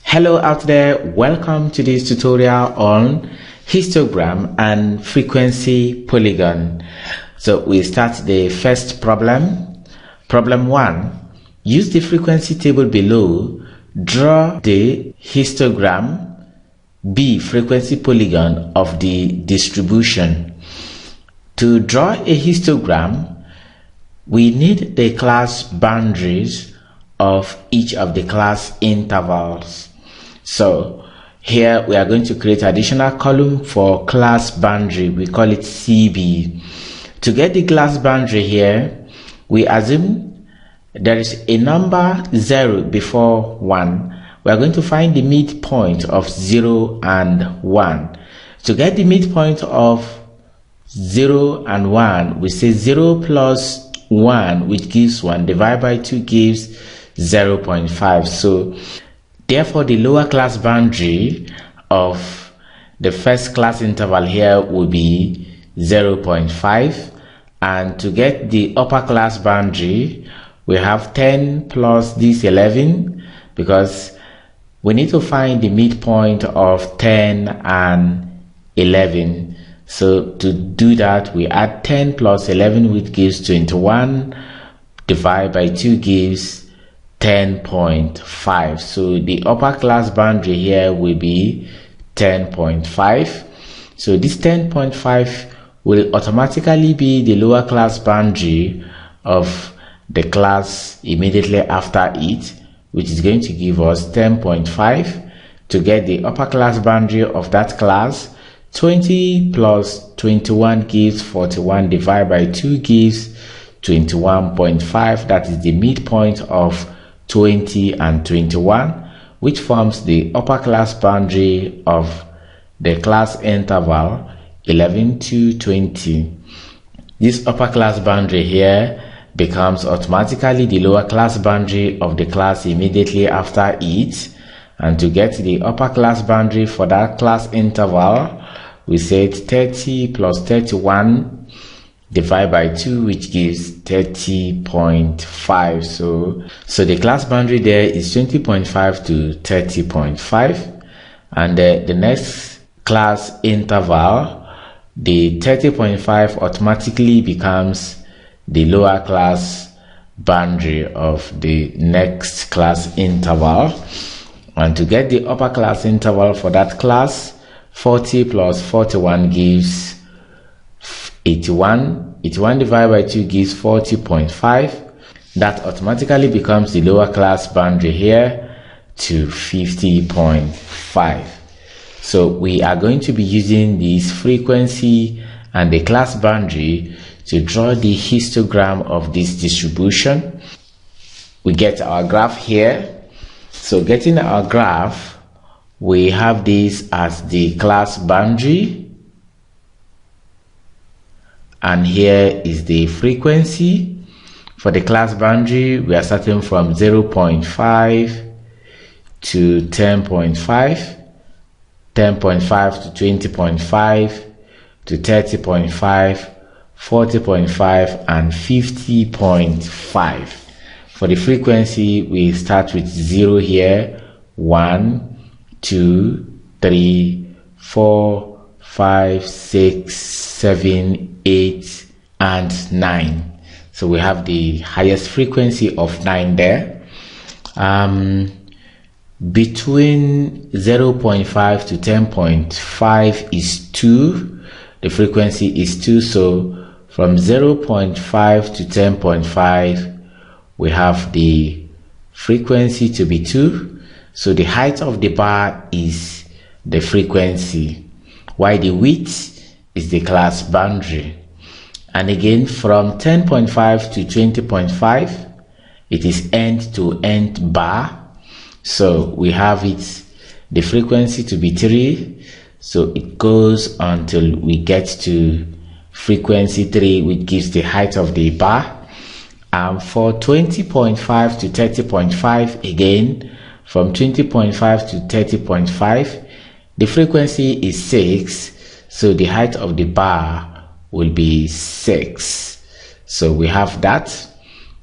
Hello out there, welcome to this tutorial on histogram and frequency polygon. So we start the first problem. Problem 1. Use the frequency table below. Draw the histogram B frequency polygon of the distribution. To draw a histogram, we need the class boundaries of each of the class intervals. So here we are going to create additional column for class boundary. We call it CB. To get the class boundary here, we assume there is a number 0 before 1. We are going to find the midpoint of 0 and 1. To get the midpoint of 0 and 1, we say 0 plus 1, which gives 1, divided by 2 gives 0.5. So therefore, the lower class boundary of the first class interval here will be 0.5. And to get the upper class boundary, we have 10 plus this 11, because we need to find the midpoint of 10 and 11. So to do that, we add 10 plus 11, which gives 21, divided by 2 gives 10.5. So the upper class boundary here will be 10.5. So this 10.5 will automatically be the lower class boundary of the class immediately after it, which is going to give us 10.5. To get the upper class boundary of that class, 20 plus 21 gives 41, divided by 2 gives 21.5. That is the midpoint of 20 and 21, which forms the upper class boundary of the class interval 11 to 20. This upper class boundary here becomes automatically the lower class boundary of the class immediately after it. And to get the upper class boundary for that class interval, we said 30 plus 31 divided by 2, which gives 30.5. So the class boundary there is 20.5 to 30.5. And the next class interval, the 30.5 automatically becomes the lower class boundary of the next class interval. And to get the upper class interval for that class, 40 plus 41 gives 81. 81 divided by 2 gives 40.5. That automatically becomes the lower class boundary here to 50.5. So we are going to be using this frequency and the class boundary to draw the histogram of this distribution. We get our graph here. So getting our graph, we have this as the class boundary, and here is the frequency. For the class boundary, we are starting from 0.5 to 10.5, 10.5 to 20.5 to 30.5, 40.5 and 50.5. For the frequency, we start with 0 here, 1, 2, 3, 4, 5, 6, 7, 8 and 9. So we have the highest frequency of 9 there. Between 0.5 to 10.5 is 2. The frequency is 2. So from 0.5 to 10.5, we have the frequency to be 2. So the height of the bar is the frequency, while the width is the class boundary. And again, from 10.5 to 20.5, it is end to end bar. So we have the frequency to be 3. So it goes until we get to frequency 3, which gives the height of the bar. For 20.5 to 30.5, again, from 20.5 to 30.5, the frequency is 6. So the height of the bar will be 6. So we have that.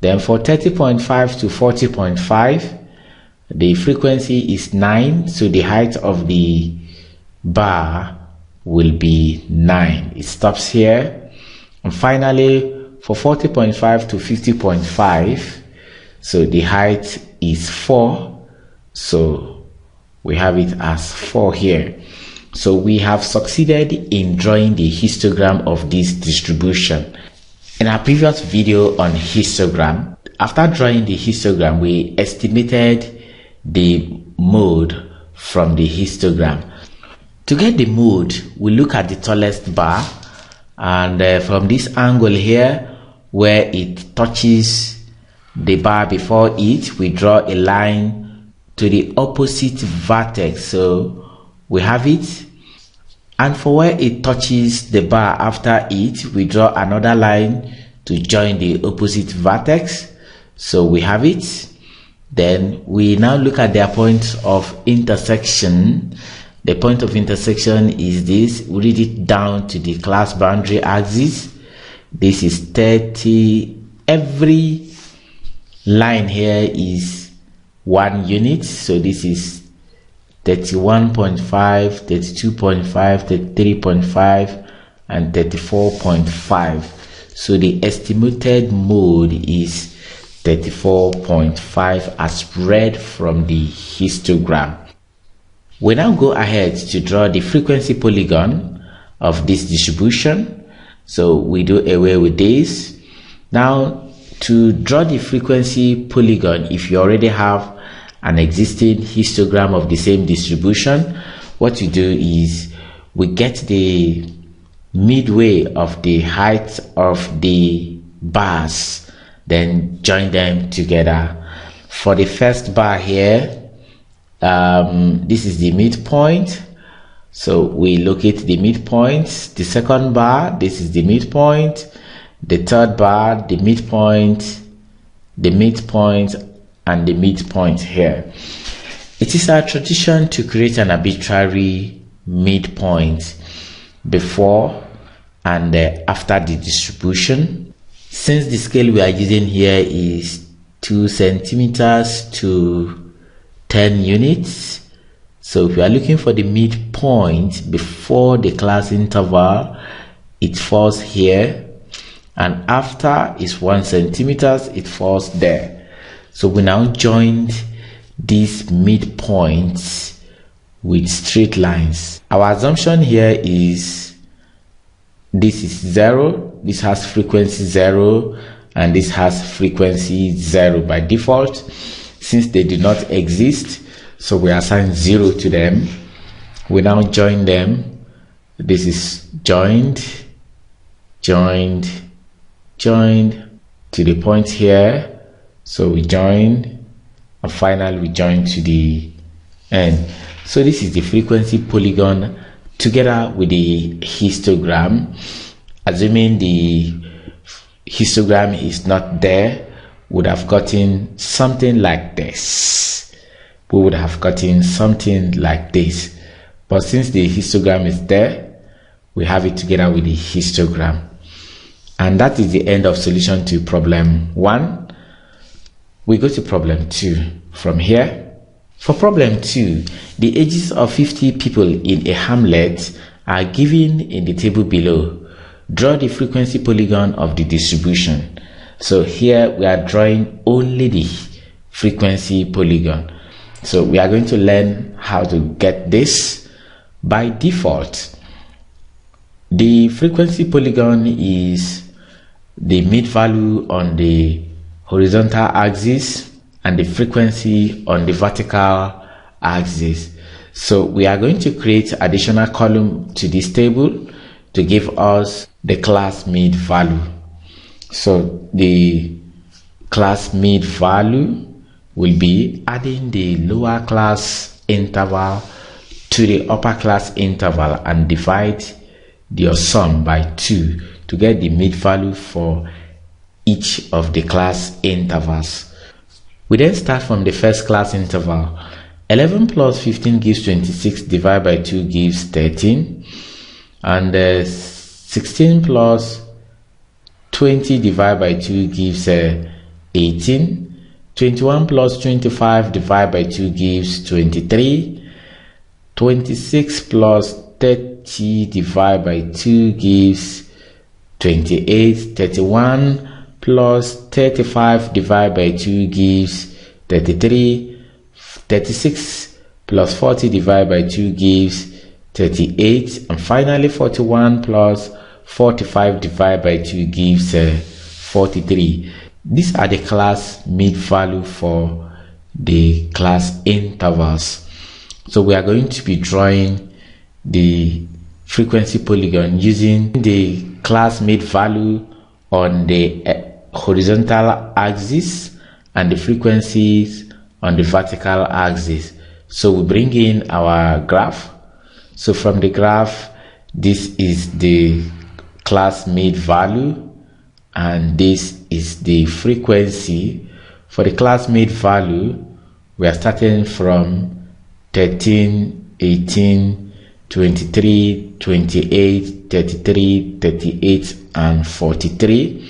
Then for 30.5 to 40.5, the frequency is 9, so the height of the bar will be 9. It stops here. And finally, for 40.5 to 50.5, so the height is 4, so we have it as 4 here. So we have succeeded in drawing the histogram of this distribution. In our previous video on histogram, after drawing the histogram, we estimated the mode from the histogram. To get the mode, we look at the tallest bar, and from this angle here where it touches the bar before it, we draw a line to the opposite vertex. So we have it, and for where it touches the bar after it, we draw another line to join the opposite vertex. So we have it. Then we now look at their point of intersection. The point of intersection is this. We read it down to the class boundary axis. This is 30. Every line here is 1 unit. So this is 31.5, 32.5, 33.5, and 34.5. So the estimated mode is 34.5 as read from the histogram. We now go ahead to draw the frequency polygon of this distribution. So we do away with this. Now, to draw the frequency polygon, if you already have an existing histogram of the same distribution, what you do is we get the midway of the height of the bars, then join them together. For the first bar here, this is the midpoint, so we locate the midpoint. The second bar, this is the midpoint. The third bar, the midpoint, and the midpoint here. It is our tradition to create an arbitrary midpoint before and after the distribution. Since the scale we are using here is 2 centimeters to 10 units, so if you are looking for the midpoint before the class interval, it falls here, and after is 1 centimeters, it falls there. So we now joined these midpoints with straight lines. Our assumption here is this is 0, this has frequency 0, and this has frequency 0 by default. Since they do not exist, so we assign 0 to them. We now join them. This is joined to the point here. So we join, and finally we join to the end. So this is the frequency polygon together with the histogram. Assuming the histogram is not there, would have gotten something like this. We would have gotten something like this. But since the histogram is there, we have it together with the histogram. And that is the end of solution to problem 1. We go to problem 2 from here. For problem 2, the ages of 50 people in a hamlet are given in the table below. Draw the frequency polygon of the distribution. So here we are drawing only the frequency polygon. So we are going to learn how to get this. By default, the frequency polygon is the mid value on the horizontal axis and the frequency on the vertical axis. So we are going to create additional column to this table to give us the class mid value. So the class mid value will be adding the lower class interval to the upper class interval and divide your sum by 2 to get the mid value for each of the class intervals. We then start from the first class interval. 11 plus 15 gives 26, divided by 2 gives 13, and 16 plus 20 divided by 2 gives 18. 21 plus 25 divided by 2 gives 23. 26 plus 30 divided by 2 gives 28. 31 plus 35 divided by 2 gives 33. 36 plus 40 divided by 2 gives 38. And finally 41 plus 45 divided by 2 gives 43. These are the class mid-value for the class intervals. So we are going to be drawing the frequency polygon using the class mid-value on the horizontal axis and the frequencies on the vertical axis. So we bring in our graph. So from the graph, this is the class mid-value and this is the frequency. For the class mid-value, we are starting from 13, 18, 23, 28, 33, 38, and 43.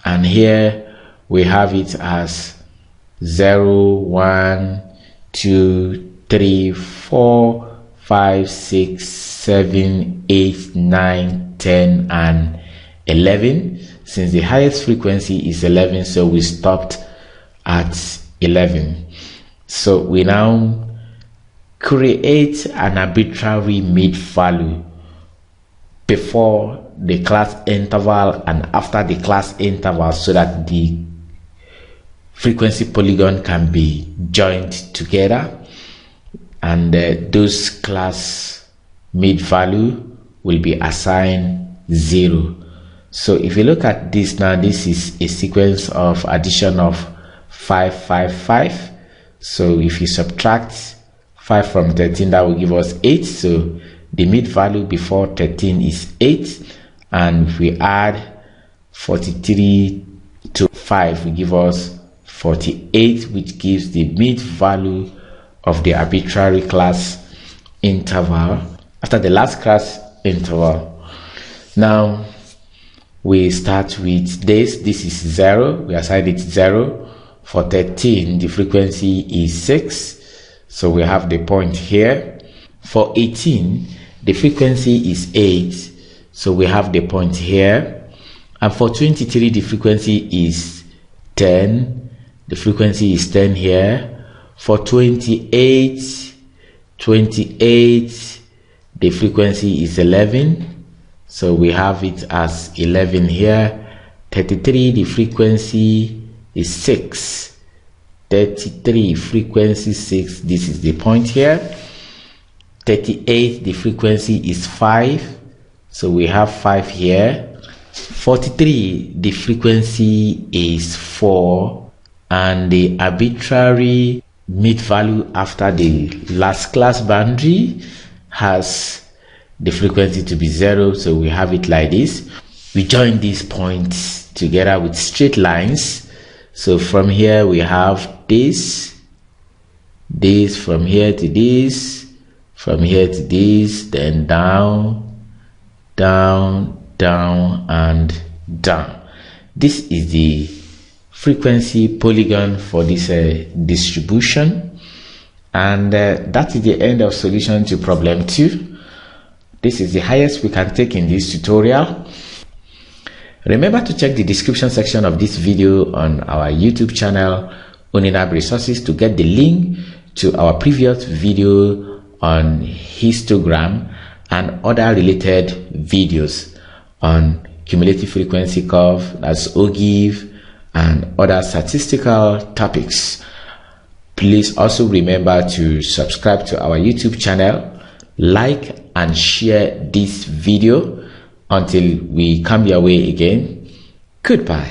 And here we have it as 0, 1, 2, 3, 4, 5, 6, 7, 8, 9, 10, and 11. Since the highest frequency is 11, so we stopped at 11. So we now create an arbitrary mid-value before the class interval and after the class interval so that the frequency polygon can be joined together, and those class mid-value will be assigned 0. So if you look at this now, this is a sequence of addition of 5, 5, 5. So if you subtract 5 from 13, that will give us 8. So the mid-value before 13 is 8. And if we add 43 to 5, will give us 48, which gives the mid-value of the arbitrary class interval after the last class interval. Now we start with this. This is 0. We assign it 0. For 13, the frequency is 6. So we have the point here. For 18, the frequency is 8. So we have the point here. And for 23, the frequency is 10. The frequency is 10 here. For 28, the frequency is 11. So we have it as 11 here. 33, the frequency is 6. 33, frequency 6. This is the point here. 38, the frequency is 5. So we have 5 here. 43, the frequency is 4. And the arbitrary mid-value after the last class boundary has the frequency to be 0. So we have it like this. We join these points together with straight lines. So from here we have this from here to this, from here to this, then down, down, down, and down. This is the frequency polygon for this distribution, and that is the end of solution to problem 2. This is the highest we can take in this tutorial. Remember to check the description section of this video on our YouTube channel, Uninab Resources, to get the link to our previous video on histogram and other related videos on cumulative frequency curve, that's OGIF, and other statistical topics. Please also remember to subscribe to our YouTube channel, like and share this video. Until we come your way again, goodbye.